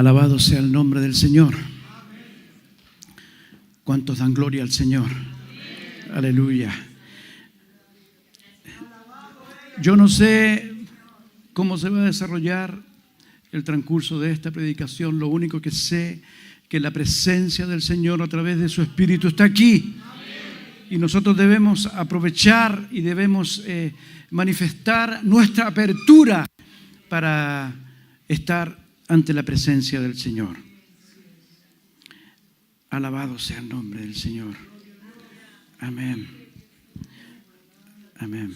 Alabado sea el nombre del Señor. ¿Cuántos dan gloria al Señor? Aleluya. Yo no sé cómo se va a desarrollar el transcurso de esta predicación. Lo único que sé que la presencia del Señor a través de su Espíritu está aquí. Y nosotros debemos aprovechar y debemos manifestar nuestra apertura para estar ante la presencia del Señor. Alabado sea el nombre del Señor. Amén. Amén.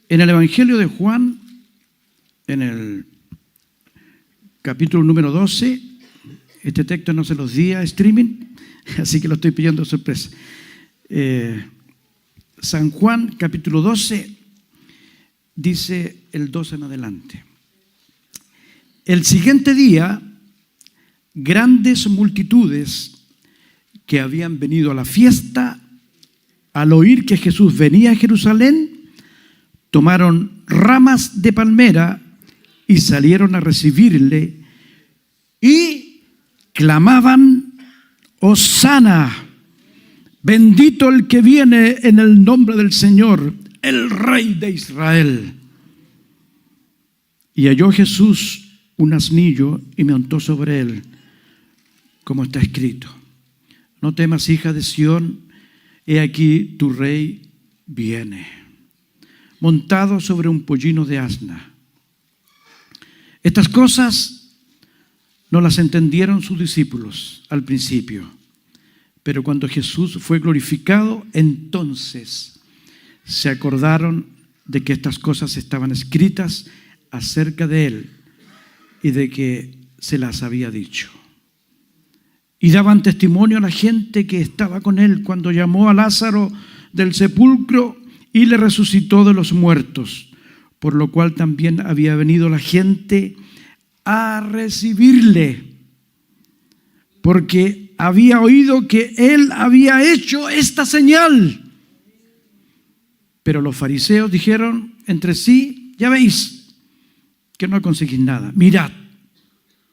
En el Evangelio de Juan, en el capítulo número 12, este texto no se los di a streaming, así que lo estoy pidiendo de sorpresa. San Juan, capítulo 12, dice el 12 en adelante. El siguiente día, grandes multitudes que habían venido a la fiesta, al oír que Jesús venía a Jerusalén, tomaron ramas de palmera y salieron a recibirle y clamaban: Hosana, bendito el que viene en el nombre del Señor, el Rey de Israel. Y halló Jesús un asnillo y montó sobre él, como está escrito: No temas, hija de Sión, he aquí tu rey viene, montado sobre un pollino de asna. Estas cosas no las entendieron sus discípulos al principio, pero cuando Jesús fue glorificado, entonces se acordaron de que estas cosas estaban escritas acerca de él y de que se las había dicho. Y daban testimonio a la gente que estaba con él cuando llamó a Lázaro del sepulcro y le resucitó de los muertos, por lo cual también había venido la gente a recibirle, porque había oído que él había hecho esta señal. Pero los fariseos dijeron entre sí: ya veis que no conseguís nada. Mirad,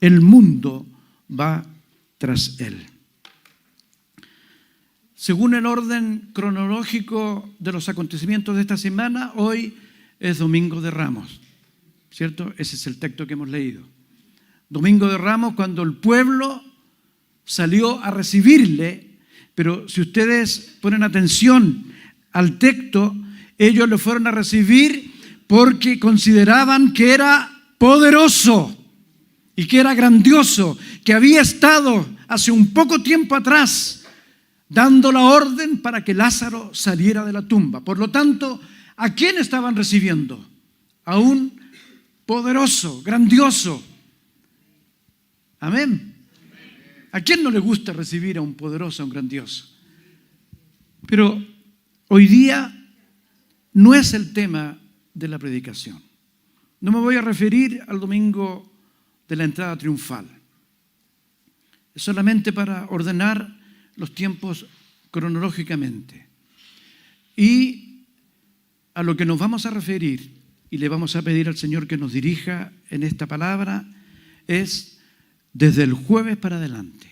el mundo va tras él. Según el orden cronológico de los acontecimientos de esta semana, hoy es Domingo de Ramos, ¿cierto? Ese es el texto que hemos leído. Domingo de Ramos, cuando el pueblo salió a recibirle, pero si ustedes ponen atención al texto, ellos lo fueron a recibir porque consideraban que era poderoso y que era grandioso, que había estado hace un poco tiempo atrás dando la orden para que Lázaro saliera de la tumba. Por lo tanto, ¿a quién estaban recibiendo? A un poderoso, grandioso. Amén. ¿A quién no le gusta recibir a un poderoso, a un grandioso? Pero hoy día no es el tema de la predicación. No me voy a referir al domingo de la entrada triunfal. Es solamente para ordenar los tiempos cronológicamente. Y a lo que nos vamos a referir y le vamos a pedir al Señor que nos dirija en esta palabra es desde el jueves para adelante.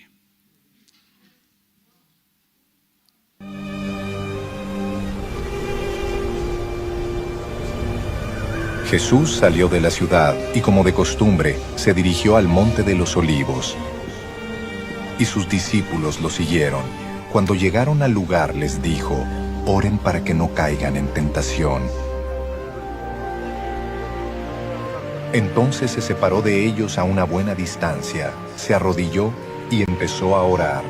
Jesús salió de la ciudad y, como de costumbre, se dirigió al monte de los Olivos. Y sus discípulos lo siguieron. Cuando llegaron al lugar, les dijo: oren para que no caigan en tentación. Entonces se separó de ellos a una buena distancia, se arrodilló y empezó a orar: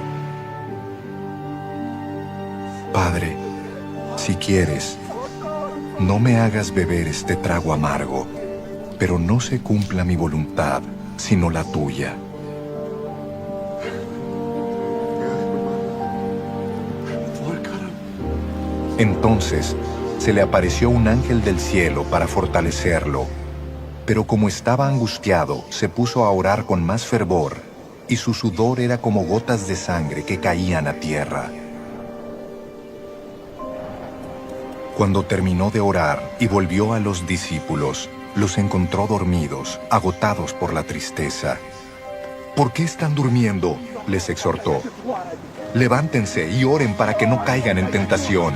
Padre, si quieres, no me hagas beber este trago amargo, pero no se cumpla mi voluntad, sino la tuya. Entonces se le apareció un ángel del cielo para fortalecerlo, pero como estaba angustiado, se puso a orar con más fervor, y su sudor era como gotas de sangre que caían a tierra. Cuando terminó de orar y volvió a los discípulos, los encontró dormidos, agotados por la tristeza. ¿Por qué están durmiendo?, les exhortó. Levántense y oren para que no caigan en tentación.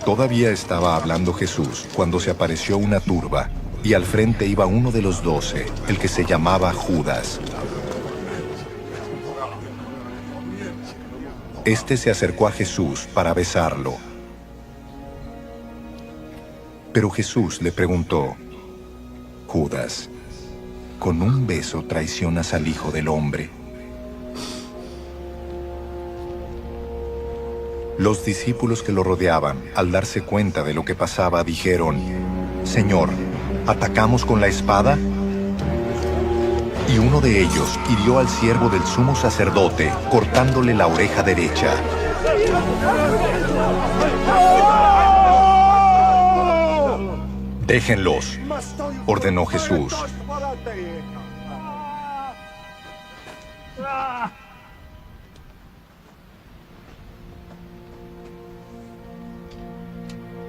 Todavía estaba hablando Jesús cuando se apareció una turba, y al frente iba uno de los 12, el que se llamaba Judas. Este se acercó a Jesús para besarlo. Pero Jesús le preguntó: Judas, ¿con un beso traicionas al Hijo del Hombre? Los discípulos que lo rodeaban, al darse cuenta de lo que pasaba, dijeron: Señor, ¿atacamos con la espada? Y uno de ellos hirió al siervo del sumo sacerdote, cortándole la oreja derecha. Déjenlos, ordenó Jesús.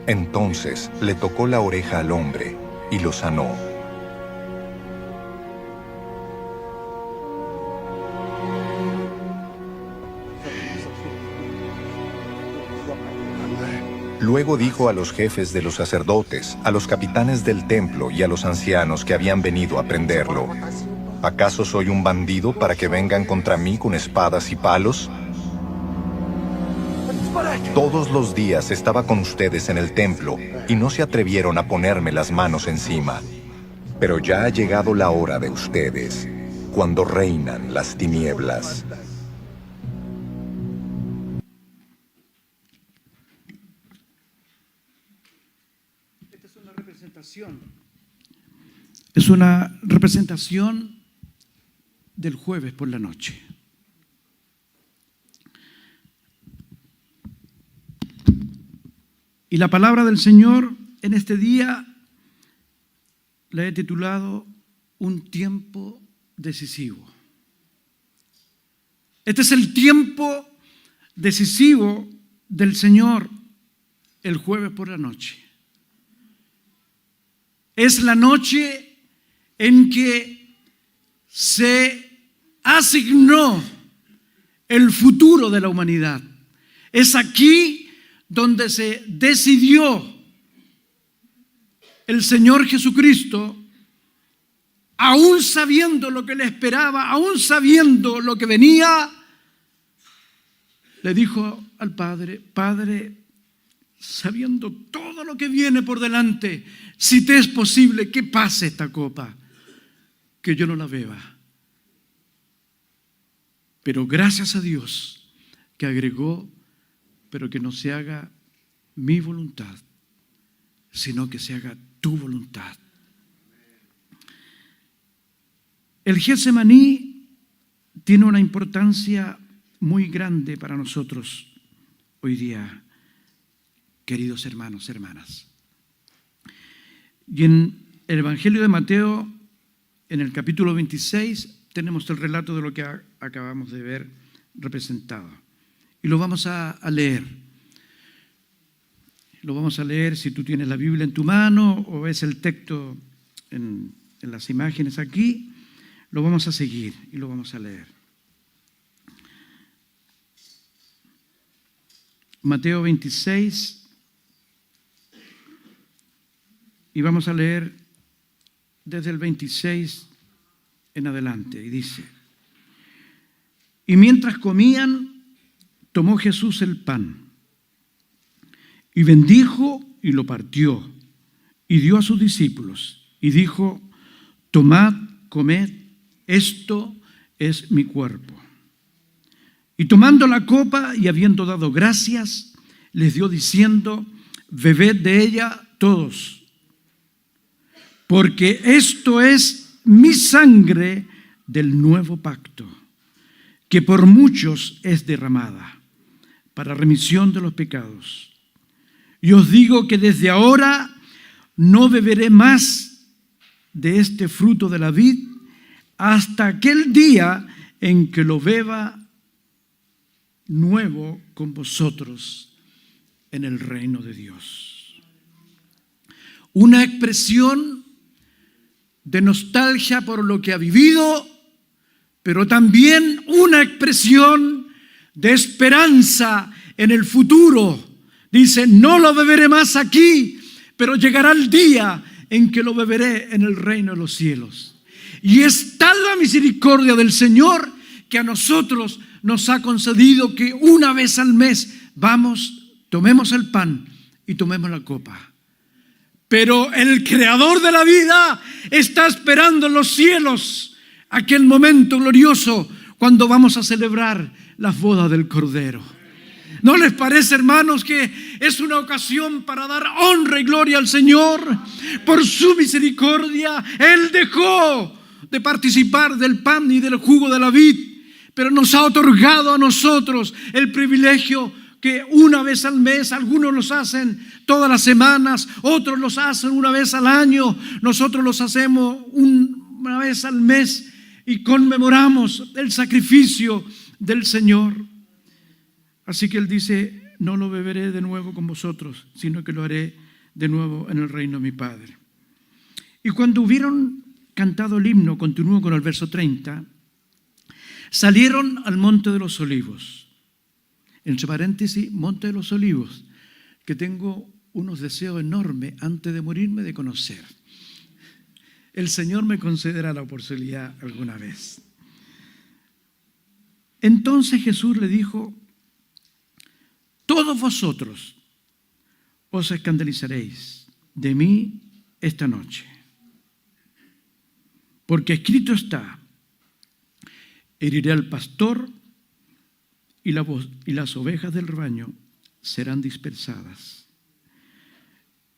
Entonces le tocó la oreja al hombre y lo sanó. Luego dijo a los jefes de los sacerdotes, a los capitanes del templo y a los ancianos que habían venido a prenderlo: ¿acaso soy un bandido para que vengan contra mí con espadas y palos? Todos los días estaba con ustedes en el templo y no se atrevieron a ponerme las manos encima. Pero ya ha llegado la hora de ustedes, cuando reinan las tinieblas. Esta es una representación. Es una representación del jueves por la noche. Y la palabra del Señor en este día la he titulado Un tiempo decisivo. Este es el tiempo decisivo del Señor el jueves por la noche. Es la noche en que se asignó el futuro de la humanidad. Es aquí donde se decidió el Señor Jesucristo, aún sabiendo lo que le esperaba, aún sabiendo lo que venía, le dijo al Padre: Padre, sabiendo todo lo que viene por delante, si te es posible que pase esta copa, que yo no la beba. Pero gracias a Dios que agregó: pero que no se haga mi voluntad, sino que se haga tu voluntad. El Getsemaní tiene una importancia muy grande para nosotros hoy día, queridos hermanos, hermanas. Y en el Evangelio de Mateo, en el capítulo 26, tenemos el relato de lo que acabamos de ver representado. Y lo vamos a leer. Lo vamos a leer si tú tienes la Biblia en tu mano o ves el texto en las imágenes aquí. Lo vamos a seguir y lo vamos a leer. Mateo 26. Y vamos a leer desde el 26 en adelante. Y dice: Y mientras comían, tomó Jesús el pan y bendijo y lo partió y dio a sus discípulos y dijo: Tomad, comed, esto es mi cuerpo. Y tomando la copa y habiendo dado gracias, les dio diciendo: Bebed de ella todos, porque esto es mi sangre del nuevo pacto, que por muchos es derramada para remisión de los pecados. Y os digo que desde ahora no beberé más de este fruto de la vid hasta aquel día en que lo beba nuevo con vosotros en el reino de Dios. una expresión de nostalgia por lo que ha vivido, pero también una expresión de esperanza en el futuro. Dice, no lo beberé más aquí, pero llegará el día en que lo beberé en el reino de los cielos. Y es tal la misericordia del Señor que a nosotros nos ha concedido que una vez al mes vamos, tomemos el pan y tomemos la copa. Pero el Creador de la vida está esperando en los cielos aquel momento glorioso cuando vamos a celebrar las bodas del Cordero. ¿No les parece, hermanos, que es una ocasión para dar honra y gloria al Señor? Por su misericordia, Él dejó de participar del pan y del jugo de la vid, pero nos ha otorgado a nosotros el privilegio que una vez al mes, algunos los hacen todas las semanas, otros los hacen una vez al año, nosotros los hacemos una vez al mes y conmemoramos el sacrificio del Señor. Así que Él dice, no lo beberé de nuevo con vosotros, sino que lo haré de nuevo en el reino de mi Padre. Y cuando hubieron cantado el himno, continúo con el verso 30, salieron al Monte de los Olivos. Entre paréntesis, Monte de los Olivos, que tengo unos deseos enormes antes de morirme de conocer. El Señor me concederá la oportunidad alguna vez. Entonces Jesús le dijo, todos vosotros os escandalizaréis de mí esta noche, porque escrito está, heriré al pastor y las ovejas del rebaño serán dispersadas.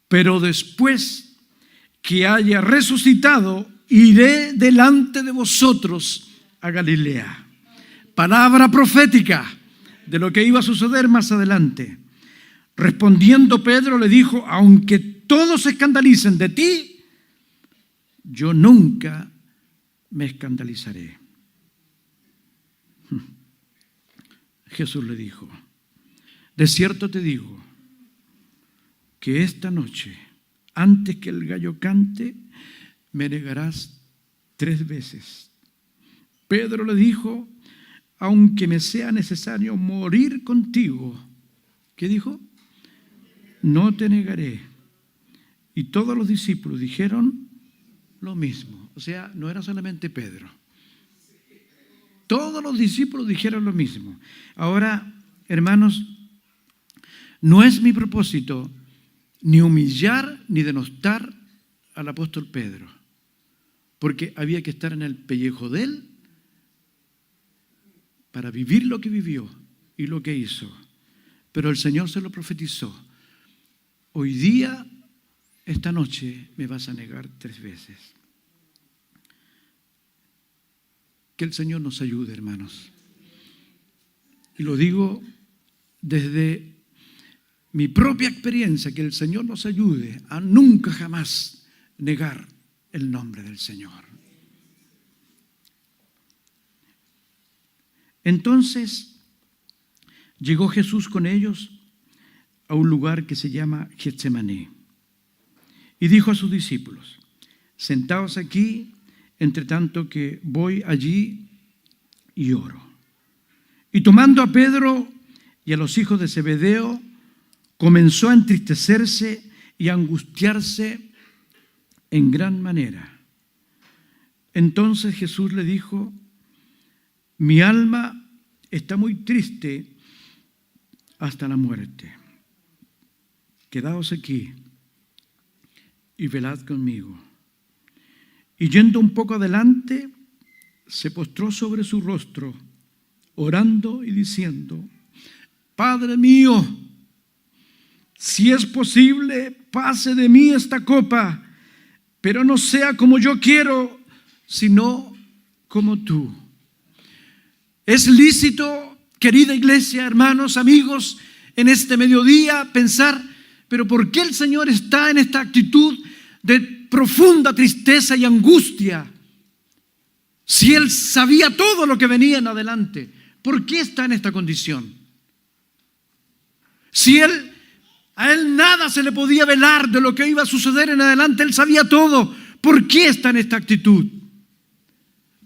Pero después que haya resucitado, iré delante de vosotros a Galilea. Palabra profética de lo que iba a suceder más adelante. Respondiendo Pedro le dijo, aunque todos se escandalicen de ti, yo nunca me escandalizaré. Jesús le dijo, de cierto te digo que esta noche, antes que el gallo cante, me negarás 3 veces. Pedro le dijo, aunque me sea necesario morir contigo, ¿qué dijo? No te negaré. Y todos los discípulos dijeron lo mismo. O sea, no era solamente Pedro. Todos los discípulos dijeron lo mismo. Ahora, hermanos, no es mi propósito ni humillar ni denostar al apóstol Pedro, porque había que estar en el pellejo de él para vivir lo que vivió y lo que hizo. Pero el Señor se lo profetizó. Hoy día, esta noche, me vas a negar 3 veces. Que el Señor nos ayude, hermanos. Y lo digo desde mi propia experiencia, que el Señor nos ayude a nunca jamás negar el nombre del Señor. Entonces llegó Jesús con ellos a un lugar que se llama Getsemaní y dijo a sus discípulos, sentaos aquí, entre tanto que voy allí y oro. Y tomando a Pedro y a los hijos de Zebedeo, comenzó a entristecerse y a angustiarse en gran manera. Entonces Jesús le dijo, mi alma está muy triste hasta la muerte. Quedaos aquí y velad conmigo. Y yendo un poco adelante, se postró sobre su rostro, orando y diciendo, Padre mío, si es posible, pase de mí esta copa, pero no sea como yo quiero, sino como tú. Es lícito, querida iglesia, hermanos, amigos, en este mediodía pensar, pero ¿por qué el Señor está en esta actitud de profunda tristeza y angustia? Si Él sabía todo lo que venía en adelante, ¿por qué está en esta condición? Si Él A él nada se le podía velar de lo que iba a suceder en adelante. Él sabía todo. ¿Por qué está en esta actitud?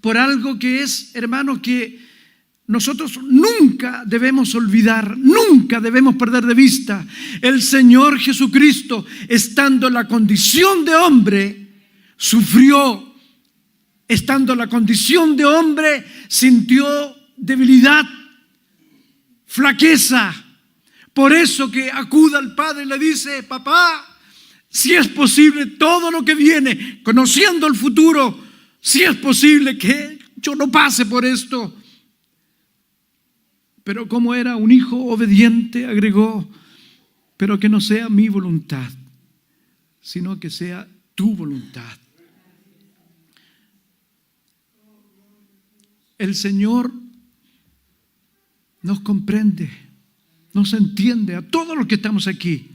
Por algo que es, hermanos, que nosotros nunca debemos olvidar, nunca debemos perder de vista. El Señor Jesucristo, estando en la condición de hombre, sufrió. Estando en la condición de hombre, sintió debilidad, flaqueza. Por eso que acude al Padre y le dice: papá, si es posible, todo lo que viene, conociendo el futuro, si es posible que yo no pase por esto. Pero como era un hijo obediente, agregó: pero que no sea mi voluntad, sino que sea tu voluntad. El Señor nos comprende, nos entiende a todos los que estamos aquí,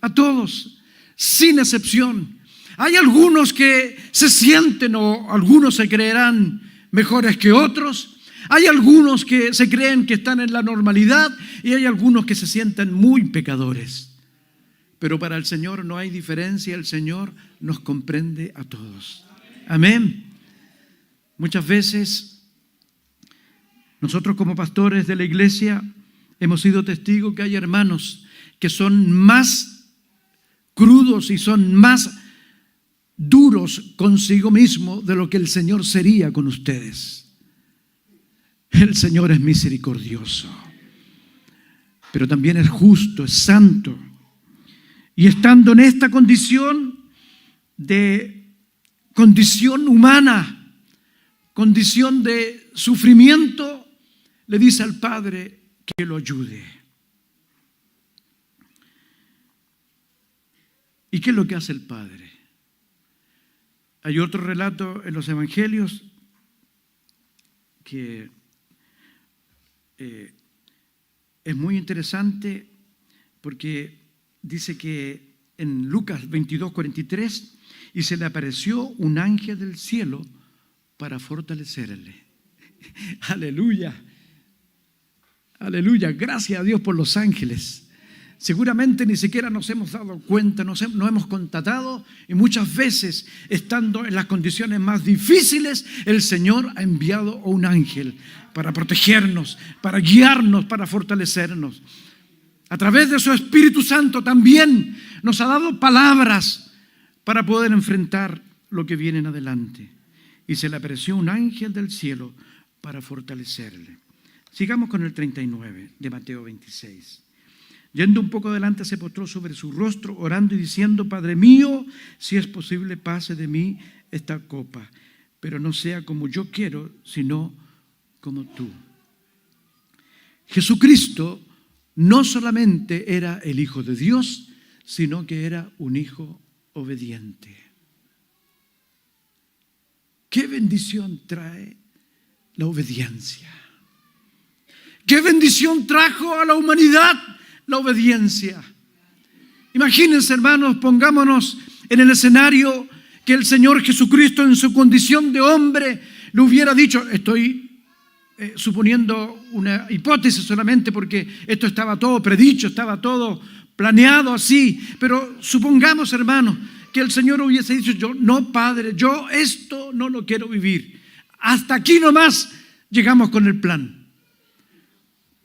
a todos, sin excepción. Hay algunos que se sienten, o algunos se creerán mejores que otros. Hay algunos que se creen que están en la normalidad y hay algunos que se sienten muy pecadores. Pero para el Señor no hay diferencia. El Señor nos comprende a todos. Amén. Muchas veces nosotros, como pastores de la iglesia, hemos sido testigos que hay hermanos que son más crudos y son más duros consigo mismo de lo que el Señor sería con ustedes. El Señor es misericordioso, pero también es justo, es santo. Y estando en esta condición humana, condición de sufrimiento, le dice al Padre que lo ayude. ¿Y qué es lo que hace el Padre? Hay otro relato en los evangelios que es muy interesante, porque dice que en Lucas 22:43, y se le apareció un ángel del cielo para fortalecerle. Aleluya. Aleluya, gracias a Dios por los ángeles. Seguramente ni siquiera nos hemos dado cuenta, no hemos constatado, y muchas veces, estando en las condiciones más difíciles, el Señor ha enviado a un ángel para protegernos, para guiarnos, para fortalecernos. A través de su Espíritu Santo también nos ha dado palabras para poder enfrentar lo que viene en adelante. Y se le apareció un ángel del cielo para fortalecerle. Sigamos con el 39 de Mateo 26. Yendo un poco adelante, se postró sobre su rostro, orando y diciendo: Padre mío, si es posible, pase de mí esta copa, pero no sea como yo quiero, sino como tú. Jesucristo no solamente era el Hijo de Dios, sino que era un hijo obediente. ¿Qué bendición trae la obediencia? ¿Qué bendición trajo a la humanidad la obediencia? Imagínense, hermanos, pongámonos en el escenario que el Señor Jesucristo, en su condición de hombre, le hubiera dicho, estoy suponiendo una hipótesis solamente, porque esto estaba todo predicho, estaba todo planeado así, pero supongamos, hermanos, que el Señor hubiese dicho: yo no, Padre, yo esto no lo quiero vivir, hasta aquí nomás llegamos con el plan.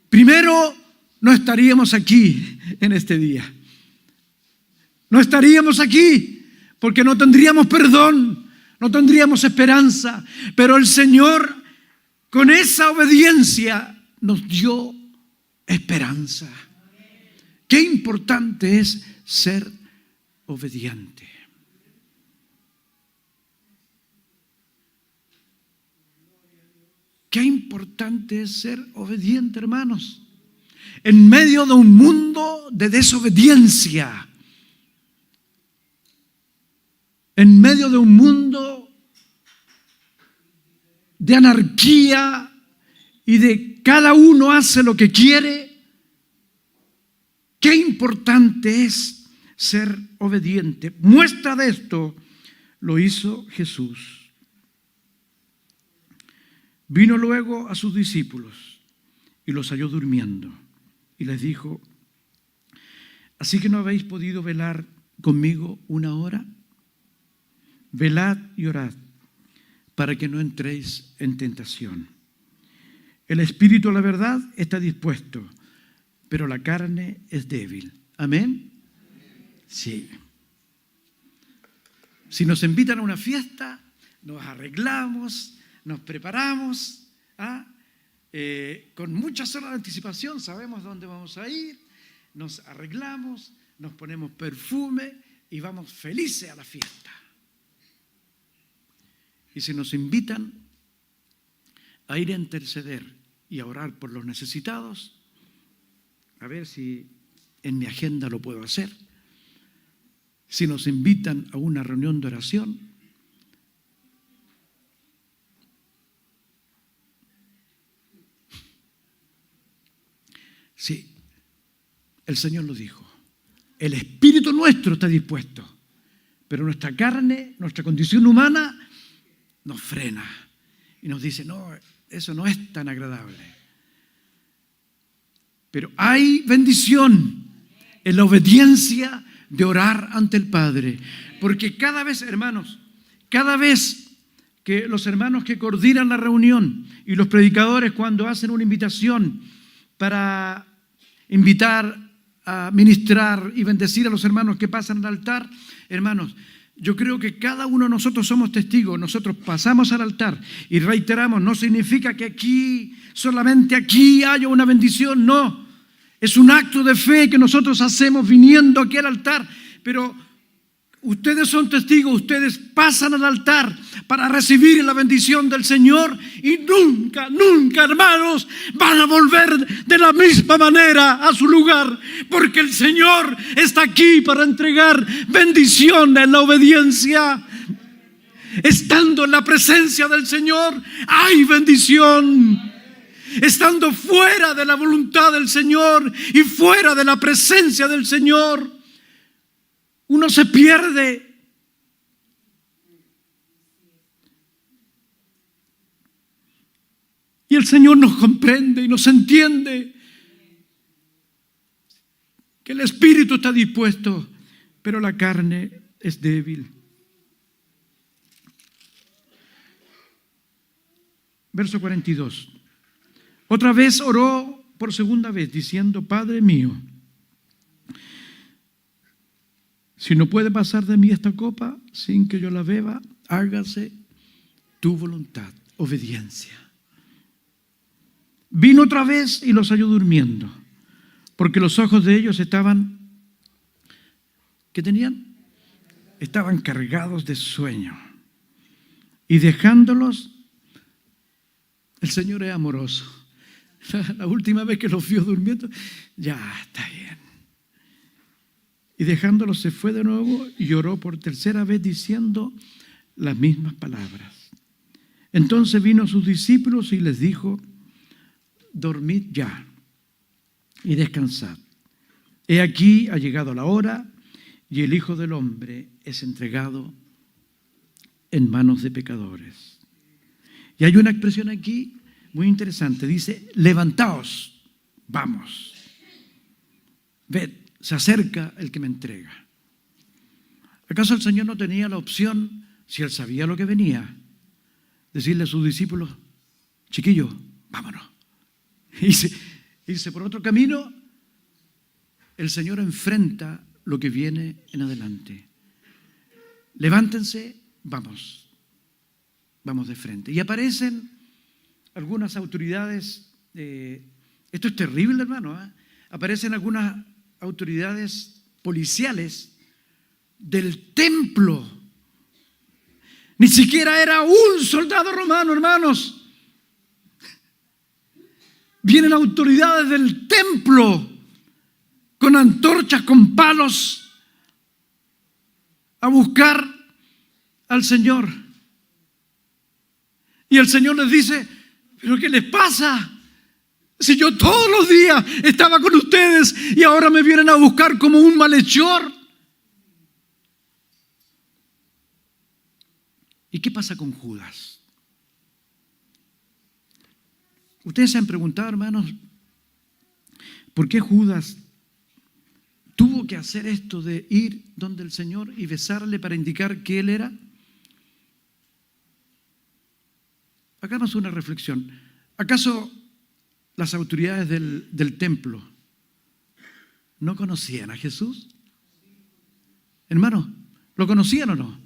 Primero, no estaríamos aquí en este día. No estaríamos aquí porque no tendríamos perdón, no tendríamos esperanza. Pero el Señor, con esa obediencia, nos dio esperanza. Qué importante es ser obediente. Qué importante es ser obediente, hermanos. En medio de un mundo de desobediencia, en medio de un mundo de anarquía y de cada uno hace lo que quiere, qué importante es ser obediente. Muestra de esto lo hizo Jesús. Vino luego a sus discípulos y los halló durmiendo y les dijo: Así que no habéis podido velar conmigo una hora. Velad y orad para que no entréis en tentación. El espíritu a la verdad está dispuesto, pero la carne es débil. ¿Amén? Sí. Si nos invitan a una fiesta, nos arreglamos, nos preparamos, con muchas horas de anticipación, sabemos dónde vamos a ir, nos arreglamos, nos ponemos perfume y vamos felices a la fiesta. Y si nos invitan a ir a interceder y a orar por los necesitados, a ver si en mi agenda lo puedo hacer. Si nos invitan a una reunión de oración, sí, el Señor lo dijo. El espíritu nuestro está dispuesto, pero nuestra carne, nuestra condición humana, nos frena y nos dice, no, eso no es tan agradable. Pero hay bendición en la obediencia de orar ante el Padre. Porque cada vez, hermanos, cada vez que los hermanos que coordinan la reunión y los predicadores cuando hacen una invitación para invitar a ministrar y bendecir a los hermanos que pasan al altar, hermanos, yo creo que cada uno de nosotros somos testigos. Nosotros pasamos al altar y reiteramos, no significa que aquí, solamente aquí haya una bendición, no. Es un acto de fe que nosotros hacemos viniendo aquí al altar, pero ustedes son testigos, ustedes pasan al altar para recibir la bendición del Señor y nunca, nunca, hermanos, van a volver de la misma manera a su lugar, porque el Señor está aquí para entregar bendición en la obediencia. Estando en la presencia del Señor hay bendición. Estando fuera de la voluntad del Señor y fuera de la presencia del Señor, uno se pierde. Y el Señor nos comprende y nos entiende que el espíritu está dispuesto, pero la carne es débil. Verso 42. Otra vez oró por segunda vez, diciendo, Padre mío, si no puede pasar de mí esta copa sin que yo la beba, hágase tu voluntad. Obediencia. Vino otra vez y los halló durmiendo, porque los ojos de ellos estaban, ¿qué tenían? Estaban cargados de sueño. Y dejándolos, el Señor es amoroso. La última vez que los vio durmiendo, ya está bien. Y dejándolos se fue de nuevo y oró por tercera vez diciendo las mismas palabras. Entonces vino a sus discípulos y les dijo, dormid ya y descansad. He aquí ha llegado la hora y el Hijo del Hombre es entregado en manos de pecadores. Y hay una expresión aquí muy interesante, dice, levantaos, vamos. Ved, se acerca el que me entrega. ¿Acaso el Señor no tenía la opción, si Él sabía lo que venía, decirle a sus discípulos, chiquillos, vámonos? Irse por otro camino. El Señor enfrenta lo que viene en adelante. Levántense, vamos de frente. Y aparecen algunas autoridades, esto es terrible, hermano, aparecen algunas autoridades policiales del templo. Ni siquiera era un soldado romano, hermanos. Vienen autoridades del templo con antorchas, con palos, a buscar al Señor. Y el Señor les dice, ¿pero qué les pasa? Si yo todos los días estaba con ustedes y ahora me vienen a buscar como un malhechor. ¿Y qué pasa con Judas? Ustedes se han preguntado, hermanos, ¿por qué Judas tuvo que hacer esto de ir donde el Señor y besarle para indicar que Él era? Hagamos una reflexión. ¿Acaso las autoridades del templo no conocían a Jesús? Hermano, ¿lo conocían o no?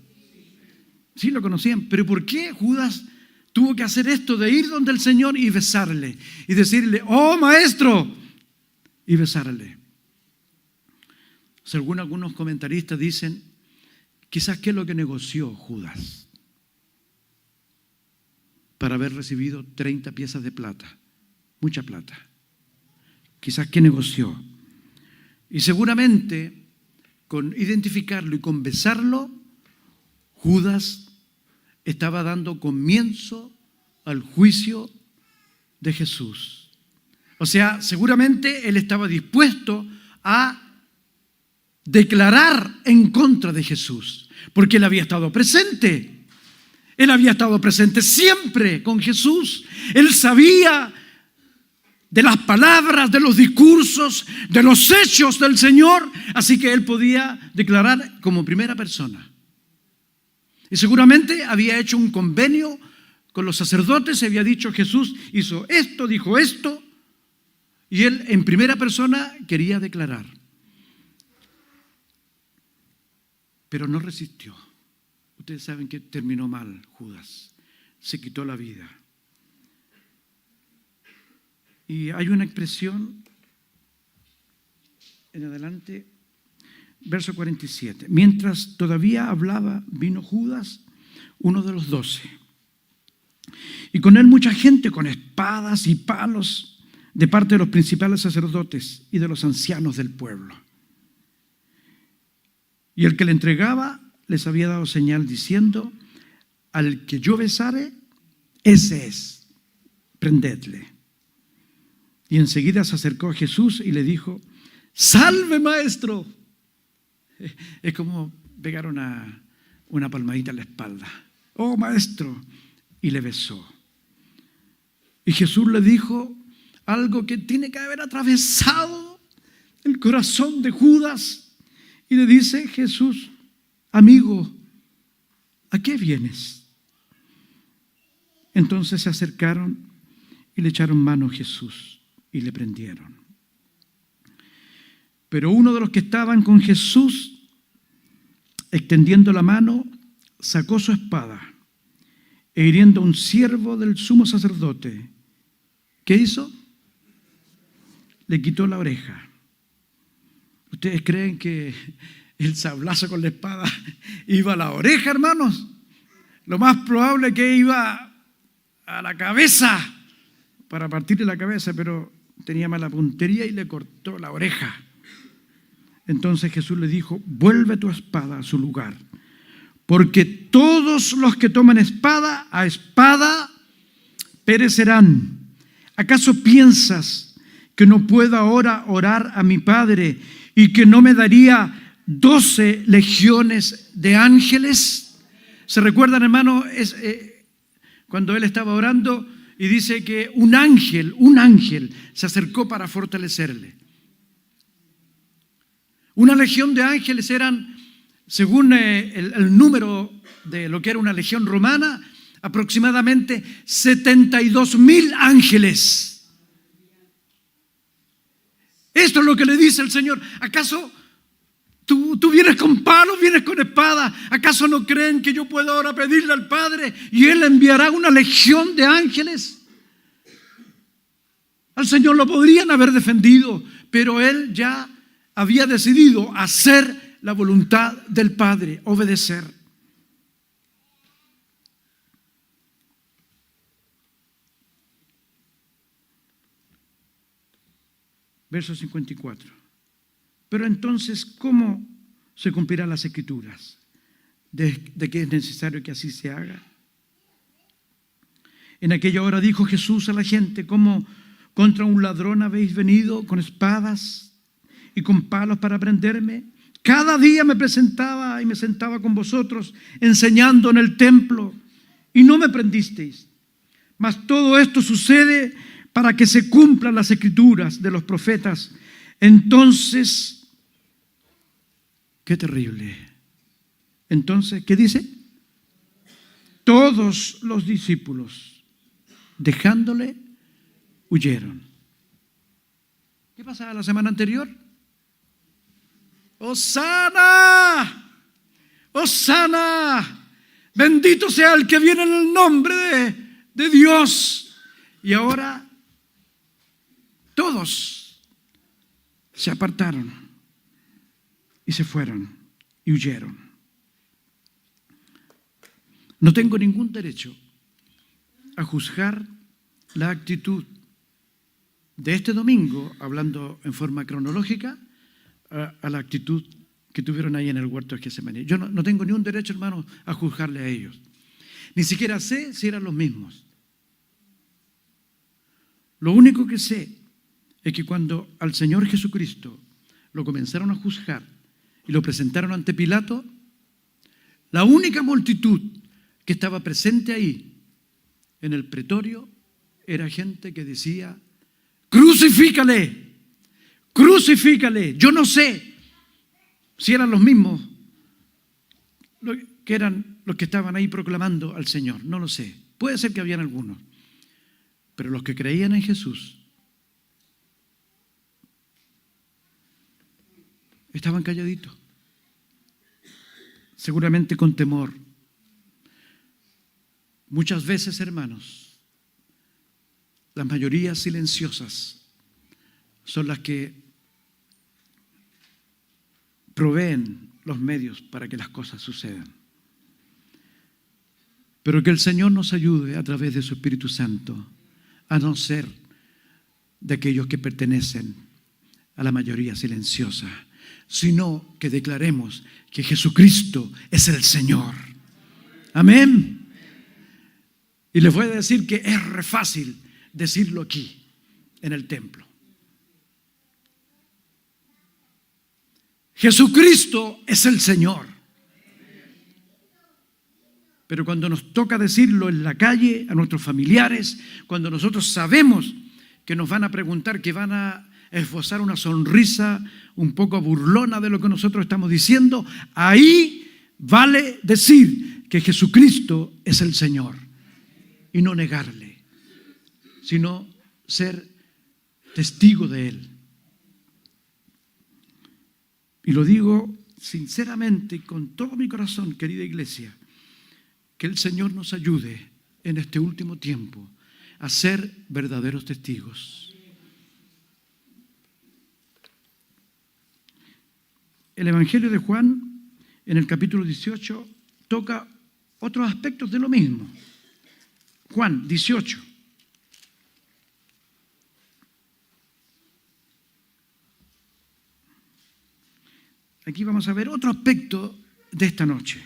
Sí, lo conocían. Pero ¿por qué Judas tuvo que hacer esto de ir donde el Señor y besarle? Y decirle, ¡oh, maestro! Y besarle. Según algunos comentaristas dicen, quizás qué es lo que negoció Judas para haber recibido 30 piezas de plata. Mucha plata. Quizás qué negoció. Y seguramente con identificarlo y con besarlo, Judas estaba dando comienzo al juicio de Jesús. O sea, seguramente él estaba dispuesto a declarar en contra de Jesús, porque él había estado presente. Él había estado presente siempre con Jesús. Él sabía de las palabras, de los discursos, de los hechos del Señor, así que él podía declarar como primera persona. Y seguramente había hecho un convenio con los sacerdotes, se había dicho, Jesús hizo esto, dijo esto, y él en primera persona quería declarar. Pero no resistió. Ustedes saben que terminó mal Judas, se quitó la vida. Y hay una expresión en adelante, verso 47. Mientras todavía hablaba, vino Judas, uno de los 12. Y con él mucha gente con espadas y palos de parte de los principales sacerdotes y de los ancianos del pueblo. Y el que le entregaba les había dado señal diciendo, al que yo besare, ese es, prendedle. Y enseguida se acercó a Jesús y le dijo, ¡salve, maestro! Es como pegar una palmadita en la espalda. ¡Oh, maestro! Y le besó. Y Jesús le dijo algo que tiene que haber atravesado el corazón de Judas. Y le dice, Jesús, amigo, ¿a qué vienes? Entonces se acercaron y le echaron mano a Jesús y le prendieron. Pero uno de los que estaban con Jesús, extendiendo la mano, sacó su espada e hiriendo a un siervo del sumo sacerdote, ¿qué hizo? Le quitó la oreja. ¿Ustedes creen que el sablazo con la espada iba a la oreja, hermanos? Lo más probable es que iba a la cabeza, para partirle la cabeza, pero tenía mala puntería y le cortó la oreja. Entonces Jesús le dijo, vuelve tu espada a su lugar, porque todos los que toman espada, a espada perecerán. ¿Acaso piensas que no puedo ahora orar a mi Padre y que no me daría 12 legiones de ángeles? ¿Se recuerdan, hermano? Cuando él estaba orando y dice que un ángel se acercó para fortalecerle. Una legión de ángeles eran, según el número de lo que era una legión romana, aproximadamente 72,000 ángeles. Esto es lo que le dice el Señor. ¿Acaso tú vienes con palos, vienes con espada? ¿Acaso no creen que yo puedo ahora pedirle al Padre y Él enviará una legión de ángeles? Al Señor lo podrían haber defendido, pero Él ya había decidido hacer la voluntad del Padre, obedecer. Verso 54. Pero entonces, ¿cómo se cumplirán las Escrituras? De que es necesario que así se haga. En aquella hora dijo Jesús a la gente, ¿cómo contra un ladrón habéis venido con espadas y con palos para prenderme? Cada día me presentaba y me sentaba con vosotros, enseñando en el templo, y no me prendisteis. Mas todo esto sucede para que se cumplan las Escrituras de los profetas. Entonces Qué terrible. Entonces, ¿qué dice? Todos los discípulos, dejándole, huyeron. ¿Qué pasaba la semana anterior? ¡Hosana! ¡Hosana! Bendito sea el que viene en el nombre de Dios. Y ahora todos se apartaron y se fueron y huyeron. No tengo ningún derecho a juzgar la actitud de este domingo, hablando en forma cronológica, a la actitud que tuvieron ahí en el huerto de Getsemaní. Yo no tengo ni un derecho, hermano, a juzgarle a ellos. Ni siquiera sé si eran los mismos. Lo único que sé es que cuando al Señor Jesucristo lo comenzaron a juzgar y lo presentaron ante Pilato, la única multitud que estaba presente ahí en el pretorio era gente que decía: crucifícale, crucifícale. Yo no sé si eran los mismos que eran los que estaban ahí proclamando al Señor, no lo sé. Puede ser que habían algunos, pero los que creían en Jesús estaban calladitos, seguramente con temor. Muchas veces, hermanos, las mayorías silenciosas son las que proveen los medios para que las cosas sucedan. Pero que el Señor nos ayude a través de su Espíritu Santo a no ser de aquellos que pertenecen a la mayoría silenciosa, sino que declaremos que Jesucristo es el Señor. Amén. Y les voy a decir que es re fácil decirlo aquí, en el templo. Jesucristo es el Señor. Pero cuando nos toca decirlo en la calle, a nuestros familiares, cuando nosotros sabemos que nos van a preguntar, que van a esbozar una sonrisa un poco burlona de lo que nosotros estamos diciendo, ahí vale decir que Jesucristo es el Señor y no negarle, sino ser testigo de Él. Y lo digo sinceramente y con todo mi corazón, querida iglesia, que el Señor nos ayude en este último tiempo a ser verdaderos testigos. El Evangelio de Juan, en el capítulo 18, toca otros aspectos de lo mismo. Juan 18. Aquí vamos a ver otro aspecto de esta noche.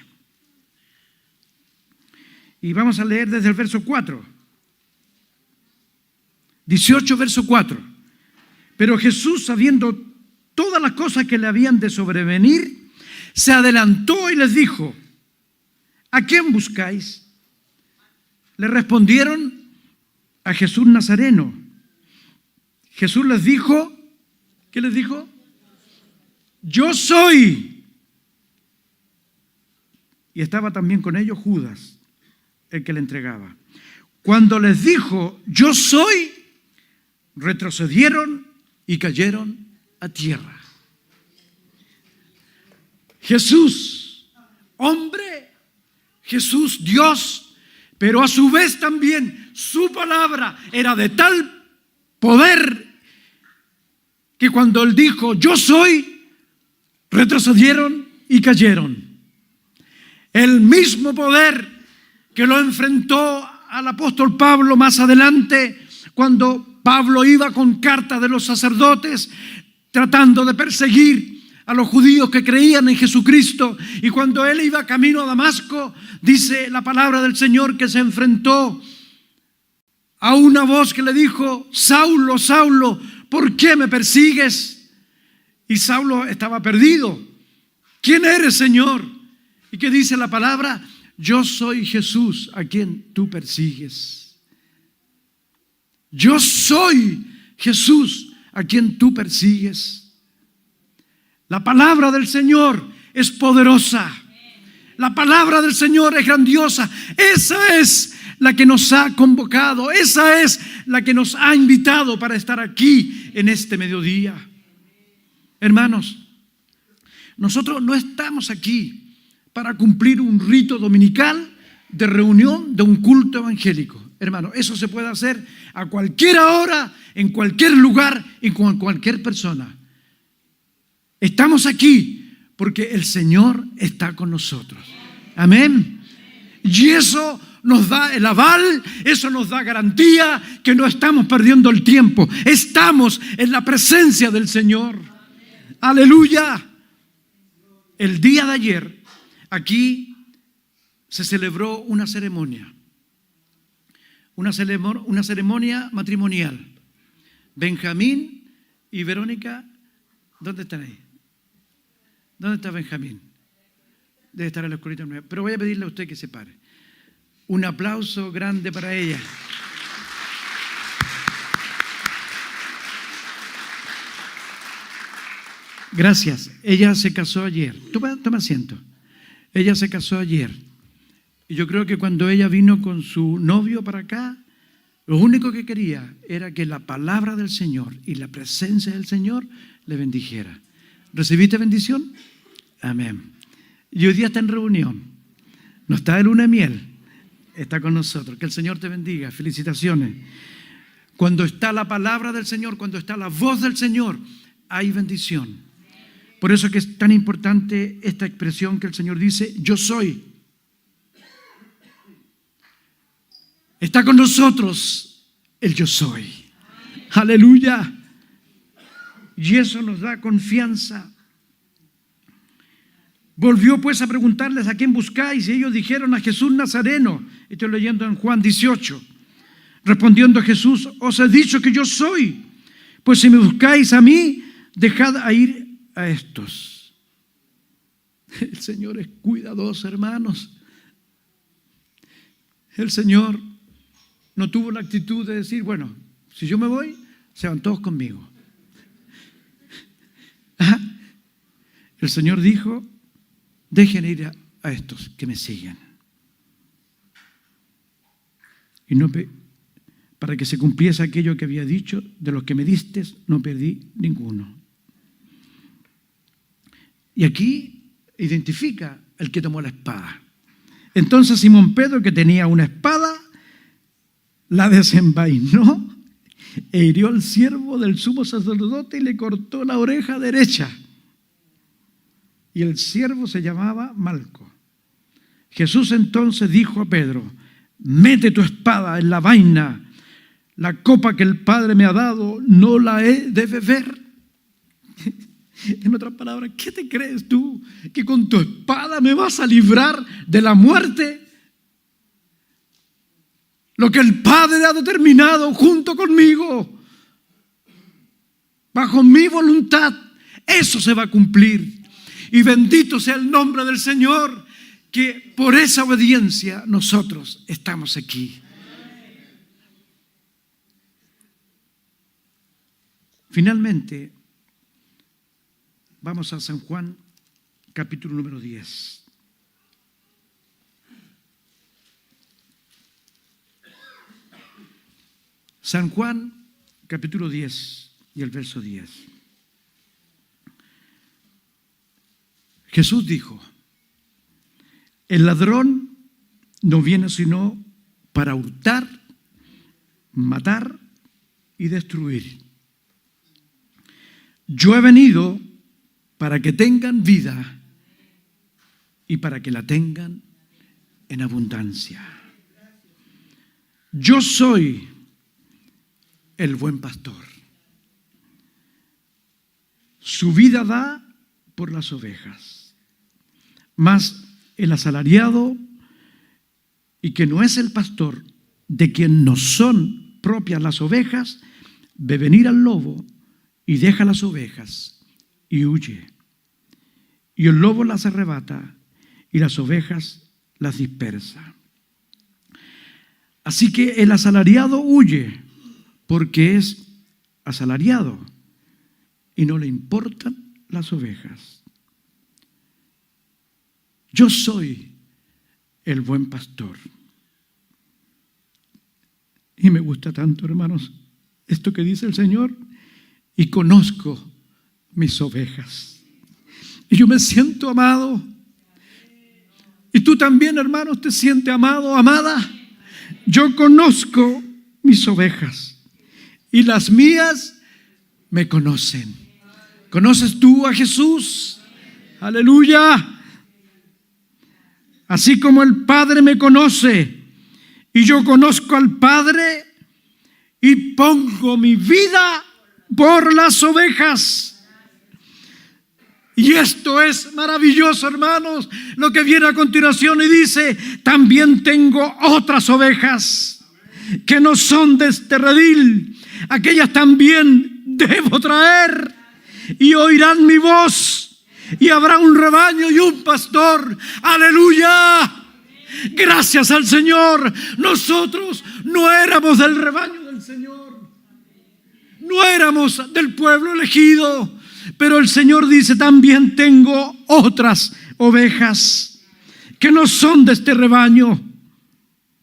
Y vamos a leer desde el verso 4. 18, verso 4. Pero Jesús, sabiendo todas las cosas que le habían de sobrevenir, se adelantó y les dijo: ¿a quién buscáis? Le respondieron: a Jesús Nazareno. Jesús les dijo, ¿qué les dijo? Yo soy. Y estaba también con ellos Judas, el que le entregaba. Cuando les dijo, yo soy, retrocedieron y cayeron a tierra. Jesús, hombre, Jesús, Dios, pero a su vez también su palabra era de tal poder que cuando Él dijo, yo soy, retrocedieron y cayeron. El mismo poder que lo enfrentó al apóstol Pablo más adelante, cuando Pablo iba con cartas de los sacerdotes tratando de perseguir a los judíos que creían en Jesucristo, y cuando él iba camino a Damasco, dice la palabra del Señor que se enfrentó a una voz que le dijo: Saulo, Saulo, ¿por qué me persigues? Y Saulo estaba perdido. ¿Quién eres, Señor? ¿Y qué dice la palabra? Yo soy Jesús a quien tú persigues. Yo soy Jesús a quien tú persigues. La palabra del Señor es poderosa. La palabra del Señor es grandiosa. Esa es la que nos ha convocado. Esa es la que nos ha invitado para estar aquí en este mediodía. Hermanos, nosotros no estamos aquí para cumplir un rito dominical de reunión de un culto evangélico. Hermano, eso se puede hacer a cualquier hora, en cualquier lugar y con cualquier persona. Estamos aquí porque el Señor está con nosotros. Amén. Y eso nos da el aval, eso nos da garantía que no estamos perdiendo el tiempo. Estamos en la presencia del Señor. Aleluya. El día de ayer aquí se celebró una ceremonia matrimonial. Benjamín y Verónica, ¿dónde están ahí? ¿Dónde está Benjamín? Debe estar en la escuelita nueva. Pero voy a pedirle a usted que se pare. Un aplauso grande para ella. Gracias. Ella se casó ayer. Toma asiento. Ella se casó ayer. Y yo creo que cuando ella vino con su novio para acá, lo único que quería era que la palabra del Señor y la presencia del Señor le bendijera. ¿Recibiste bendición? Amén. Y hoy día está en reunión. No está de luna de miel. Está con nosotros. Que el Señor te bendiga. Felicitaciones. Cuando está la palabra del Señor, cuando está la voz del Señor, hay bendición. Por eso es que es tan importante esta expresión que el Señor dice, yo soy. Está con nosotros el yo soy. Aleluya. Y eso nos da confianza. Volvió pues a preguntarles a quién buscáis y ellos dijeron a Jesús Nazareno. Estoy leyendo en Juan 18. Respondiendo Jesús, os he dicho que yo soy. Pues si me buscáis a mí, dejad a ir a estos. El Señor es cuidadoso, hermanos. El Señor no tuvo la actitud de decir, bueno, si yo me voy, se van todos conmigo. El Señor dijo, dejen ir a estos que me siguen. Y no para que se cumpliese aquello que había dicho, de los que me diste, no perdí ninguno. Y aquí identifica el que tomó la espada. Entonces Simón Pedro, que tenía una espada, la desenvainó e hirió al siervo del sumo sacerdote y le cortó la oreja derecha. Y el siervo se llamaba Malco. Jesús entonces dijo a Pedro, mete tu espada en la vaina, la copa que el Padre me ha dado no la he de beber. En otras palabras, ¿qué te crees tú? ¿Que con tu espada me vas a librar de la muerte? Lo que el Padre ha determinado junto conmigo, bajo mi voluntad, eso se va a cumplir. Y bendito sea el nombre del Señor, que por esa obediencia nosotros estamos aquí. Finalmente, vamos a San Juan, capítulo número 10. San Juan, capítulo 10 y el verso 10. Jesús dijo, el ladrón no viene sino para hurtar, matar y destruir. Yo he venido para que tengan vida y para que la tengan en abundancia. Yo soy el buen pastor. Su vida da por las ovejas. Mas el asalariado, y que no es el pastor, de quien no son propias las ovejas, ve venir al lobo y deja las ovejas y huye. Y el lobo las arrebata y las ovejas las dispersa. Así que el asalariado huye porque es asalariado y no le importan las ovejas. Yo soy el buen pastor. Y me gusta tanto, hermanos, esto que dice el Señor. Y conozco mis ovejas. Y yo me siento amado. Y tú también, hermanos, te sientes amado, amada. Yo conozco mis ovejas. Y las mías me conocen. ¿Conoces tú a Jesús? Aleluya. Así como el Padre me conoce y yo conozco al Padre y pongo mi vida por las ovejas. Y esto es maravilloso, hermanos, lo que viene a continuación y dice: también tengo otras ovejas que no son de este redil. Aquellas también debo traer y oirán mi voz y habrá un rebaño y un pastor. ¡Aleluya! Gracias al Señor. Nosotros no éramos del rebaño del Señor. No éramos del pueblo elegido. Pero el Señor dice: también tengo otras ovejas que no son de este rebaño,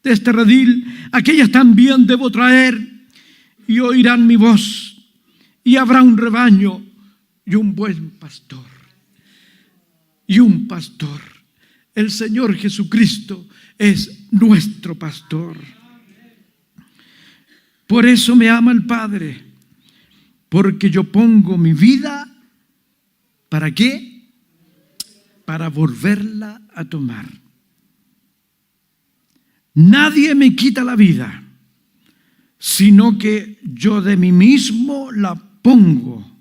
de este redil. Aquellas también debo traer y oirán mi voz y habrá un rebaño y un buen pastor. Y un pastor. El Señor Jesucristo es nuestro pastor. Por eso me ama el Padre, porque yo pongo mi vida. ¿Para qué? Para volverla a tomar. Nadie me quita la vida, sino que yo de mí mismo la pongo.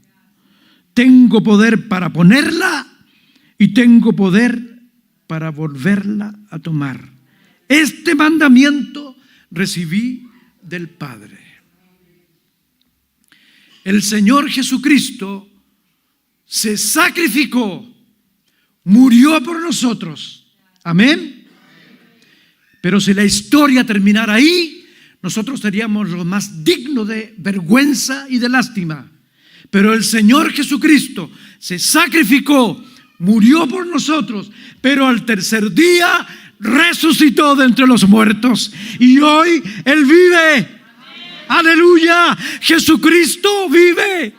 Tengo poder para ponerla y tengo poder para volverla a tomar. Este mandamiento recibí del Padre. El Señor Jesucristo se sacrificó, murió por nosotros. Amén. Pero si la historia terminara ahí, nosotros seríamos los más dignos de vergüenza y de lástima. Pero el Señor Jesucristo se sacrificó, murió por nosotros, pero al tercer día resucitó de entre los muertos. Y hoy Él vive. Aleluya. Jesucristo vive.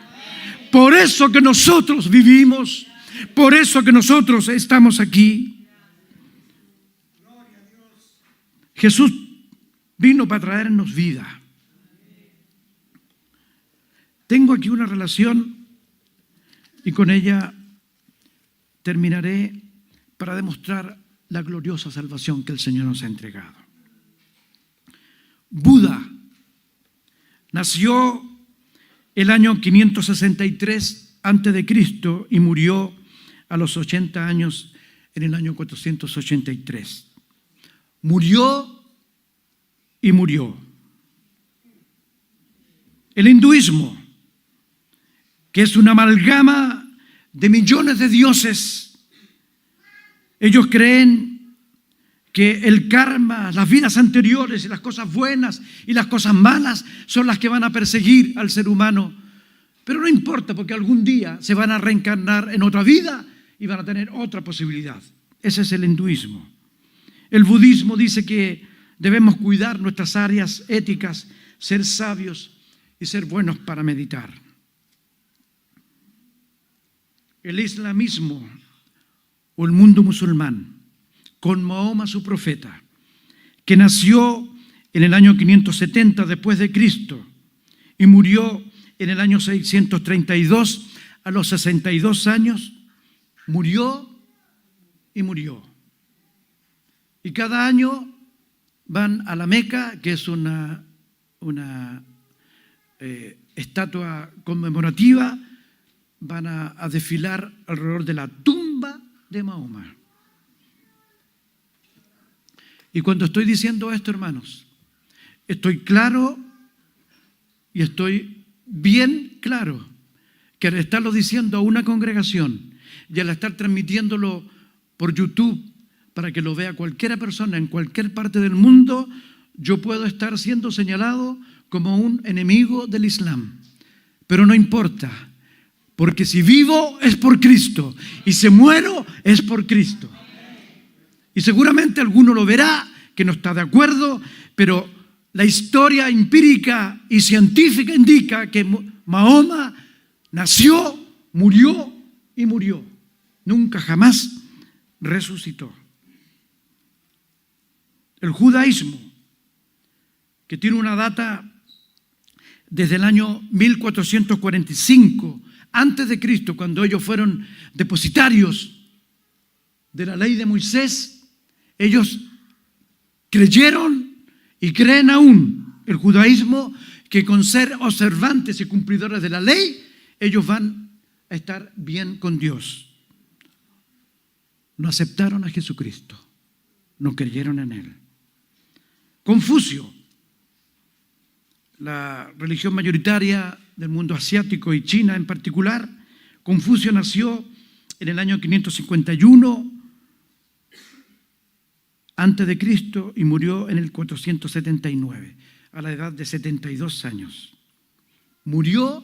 Por eso que nosotros vivimos, por eso que nosotros estamos aquí. Jesús vino para traernos vida. Tengo aquí una relación y con ella terminaré para demostrar la gloriosa salvación que el Señor nos ha entregado. Buda nació el año 563 antes de Cristo y murió a los 80 años en el año 483. Murió y murió. El hinduismo, que es una amalgama de millones de dioses, ellos creen que el karma, las vidas anteriores y las cosas buenas y las cosas malas son las que van a perseguir al ser humano. Pero no importa, porque algún día se van a reencarnar en otra vida y van a tener otra posibilidad. Ese es el hinduismo. El budismo dice que debemos cuidar nuestras áreas éticas, ser sabios y ser buenos para meditar. El islamismo o el mundo musulmán, con Mahoma su profeta, que nació en el año 570 después de Cristo y murió en el año 632 a los 62 años, murió y murió. Y cada año van a la Meca, que es una estatua conmemorativa, van a desfilar alrededor de la tumba de Mahoma. Y cuando estoy diciendo esto, hermanos, estoy claro y estoy bien claro que al estarlo diciendo a una congregación y al estar transmitiéndolo por YouTube para que lo vea cualquier persona en cualquier parte del mundo, yo puedo estar siendo señalado como un enemigo del Islam. Pero no importa, porque si vivo es por Cristo y si muero es por Cristo. Y seguramente alguno lo verá, que no está de acuerdo, pero la historia empírica y científica indica que Mahoma nació, murió y murió. Nunca jamás resucitó. El judaísmo, que tiene una data desde el año 1445 antes de Cristo, cuando ellos fueron depositarios de la ley de Moisés, ellos creyeron y creen aún el judaísmo que con ser observantes y cumplidores de la ley, ellos van a estar bien con Dios. No aceptaron a Jesucristo, no creyeron en Él. Confucio, la religión mayoritaria del mundo asiático y China en particular, Confucio nació en el año 551 antes de Cristo y murió en el 479, a la edad de 72 años. Murió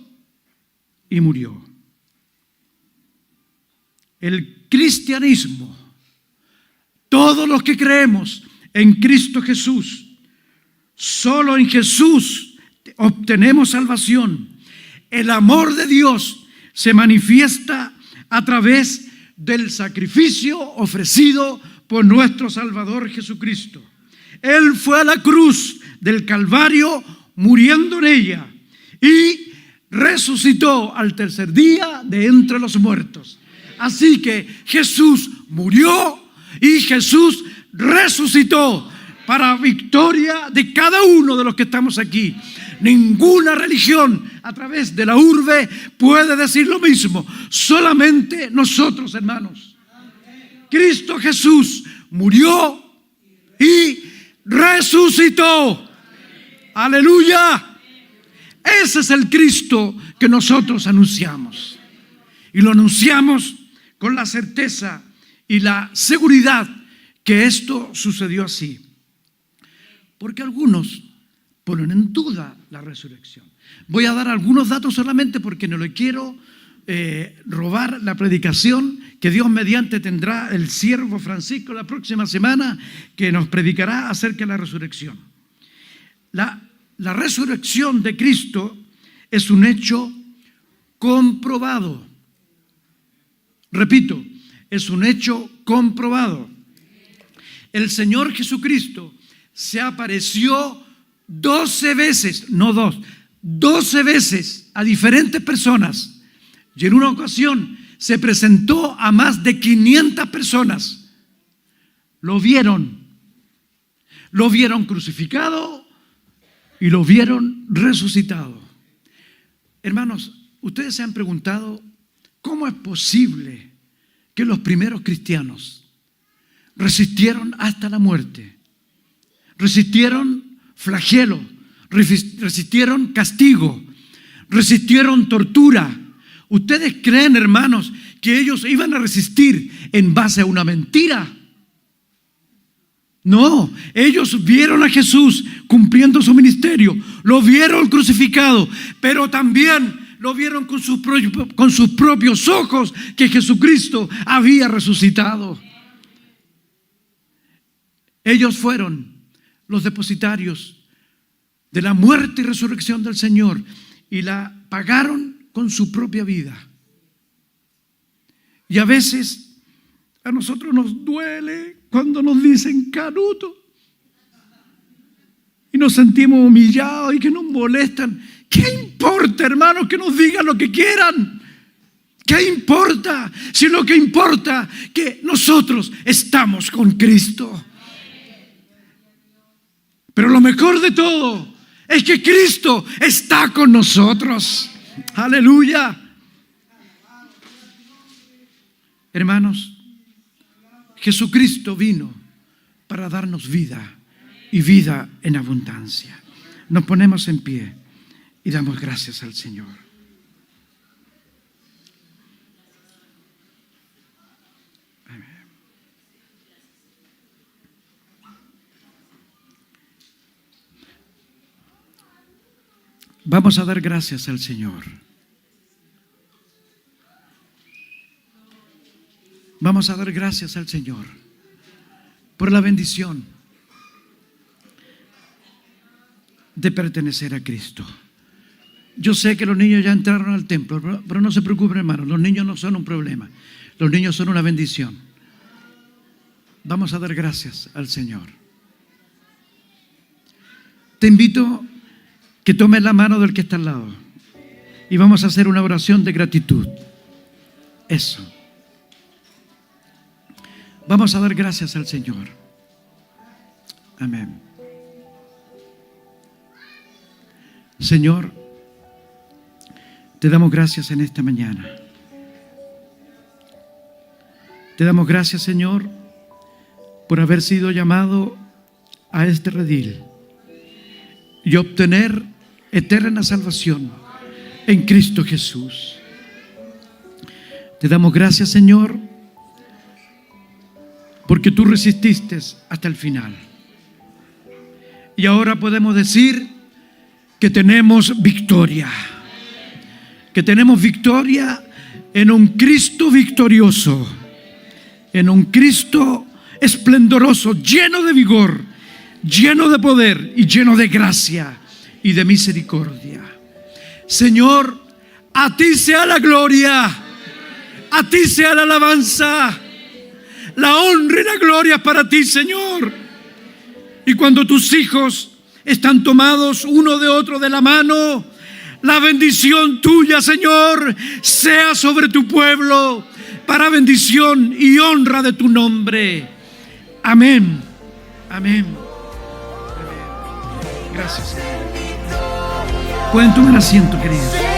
y murió. El cristianismo, todos los que creemos en Cristo Jesús, solo en Jesús obtenemos salvación. El amor de Dios se manifiesta a través del sacrificio ofrecido por nuestro Salvador Jesucristo. Él fue a la cruz del Calvario muriendo en ella y resucitó al tercer día de entre los muertos. Así que Jesús murió y Jesús resucitó para victoria de cada uno de los que estamos aquí. Ninguna religión a través de la urbe puede decir lo mismo. Solamente nosotros, hermanos. Cristo Jesús murió y resucitó. Aleluya. Ese es el Cristo que nosotros anunciamos. Y lo anunciamos con la certeza y la seguridad que esto sucedió así. Porque algunos ponen en duda la resurrección. Voy a dar algunos datos solamente porque no le quiero robar la predicación que Dios mediante tendrá el siervo Francisco la próxima semana, que nos predicará acerca de la resurrección. La resurrección de Cristo es un hecho comprobado. Repito, es un hecho comprobado. El Señor Jesucristo se apareció 12 veces, no dos, 12 veces a diferentes personas. Y en una ocasión se presentó a más de 500 personas. Lo vieron crucificado y lo vieron resucitado. Hermanos, ustedes se han preguntado cómo es posible que los primeros cristianos resistieron hasta la muerte, resistieron flagelo, resistieron castigo, resistieron tortura. ¿Ustedes creen, hermanos, que ellos iban a resistir en base a una mentira? No, ellos vieron a Jesús cumpliendo su ministerio, lo vieron crucificado, pero también lo vieron con sus propios ojos que Jesucristo había resucitado. Ellos fueron los depositarios de la muerte y resurrección del Señor y la pagaron con su propia vida. Y a veces a nosotros nos duele cuando nos dicen canuto y nos sentimos humillados y que nos molestan. ¿Qué importa, hermanos, que nos digan lo que quieran? ¿Qué importa? Si lo que importa es que nosotros estamos con Cristo. Pero lo mejor de todo es que Cristo está con nosotros. Aleluya. Hermanos, Jesucristo vino para darnos vida y vida en abundancia. Nos ponemos en pie y damos gracias al Señor. Amén. Vamos a dar gracias al Señor. Vamos a dar gracias al Señor. por la bendición de pertenecer a Cristo. Yo sé que los niños ya entraron al templo, pero no se preocupen, hermanos, los niños no son un problema, los niños son una bendición. Vamos a dar gracias al Señor. Te invito que tomes la mano del que está al lado y vamos a hacer una oración de gratitud. Eso. Vamos a dar gracias al Señor. Amén. Señor, te damos gracias en esta mañana. Te damos gracias, Señor, por haber sido llamado a este redil y obtener eterna salvación en Cristo Jesús. Te damos gracias, Señor, porque tú resististe hasta el final. Y ahora podemos decir que tenemos victoria. Que tenemos victoria en un Cristo victorioso, en un Cristo esplendoroso, lleno de vigor, lleno de poder y lleno de gracia y de misericordia. Señor, a ti sea la gloria, a ti sea la alabanza, la honra y la gloria para ti, Señor. Y cuando tus hijos están tomados uno de otro de la mano, la bendición tuya, Señor, sea sobre tu pueblo para bendición y honra de tu nombre. Amén. Amén. Gracias, Señor. Pueden tomar asiento, queridos.